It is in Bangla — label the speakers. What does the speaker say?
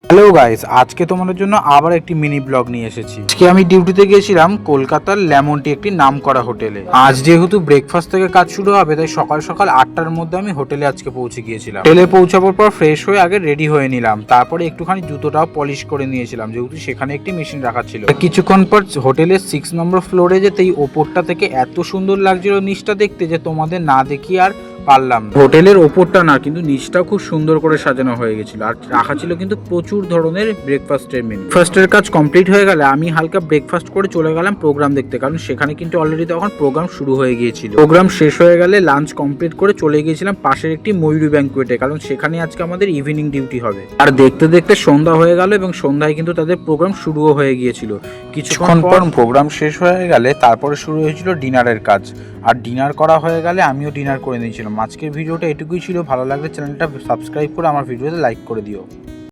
Speaker 1: হ্যালো গাইস, আজকে তোমাদের জন্য আবার একটি মিনি ব্লগ নিয়ে এসেছি। আজকে আমি ডিউটিতে গিয়েছিলাম কলকাতার লেমন টি একটি নামকরা হোটেলে। আজ যেহেতু ব্রেকফাস্ট থেকে কাজ শুরু হবে, তাই সকাল সকাল 8টার মধ্যে আমি হোটেলে আজকে পৌঁছে গিয়েছিলাম। হোটেলে পৌঁছানোর পর ফ্রেশ হয়ে আগে রেডি হয়ে নিলাম, তারপরে একটুখানি জুতোটাও পলিশ করে নিয়েছিলাম, যেহেতু সেখানে একটি মেশিন রাখা ছিল। কিছুক্ষণ পর হোটেলের 6 নম্বর ফ্লোরে যেতেই ওপরটা থেকে এত সুন্দর লাগছিল নিচটা দেখতে যে তোমাদের না দেখি আর পারলাম না। হোটেলের ওপরটা না, কিন্তু নিচটাও খুব সুন্দর করে সাজানো হয়ে গেছিল, আর রাখা ছিল কিন্তু প্রচুর ধরনের ব্রেকফাস্টের মেনু। ফার্স্টের কাজ কমপ্লিট হয়ে গেলে আমি হালকা ব্রেকফাস্ট করে চলে গেলাম প্রোগ্রাম দেখতে, কারণ সেখানে কিন্তু অলরেডি তখন প্রোগ্রাম শুরু হয়ে গিয়েছিল। প্রোগ্রাম শেষ হয়ে গেলে লাঞ্চ কমপ্লিট করে চলে গিয়েছিলাম পাশের একটি ময়ূরী ব্যাংকুয়েটে, কারণ সেখানে আজকে আমাদের ইভিনিং ডিউটি হবে। আর দেখতে দেখতে সন্ধ্যা হয়ে গেল এবং সন্ধ্যায় কিন্তু তাদের প্রোগ্রাম শুরুও হয়ে গিয়েছিল। কিছুক্ষণ পর প্রোগ্রাম শেষ হয়ে গেলে তারপরে শুরু হয়েছিল ডিনারের কাজ, আর ডিনার করা হয়ে গেলে আমিও ডিনার করে নিয়েছিলাম। আজকের ভিডিওটা এটুকুই ছিল। ভালো লাগলে চ্যানেলটা সাবস্ক্রাইব করে আমার ভিডিওতে লাইক করে দিও।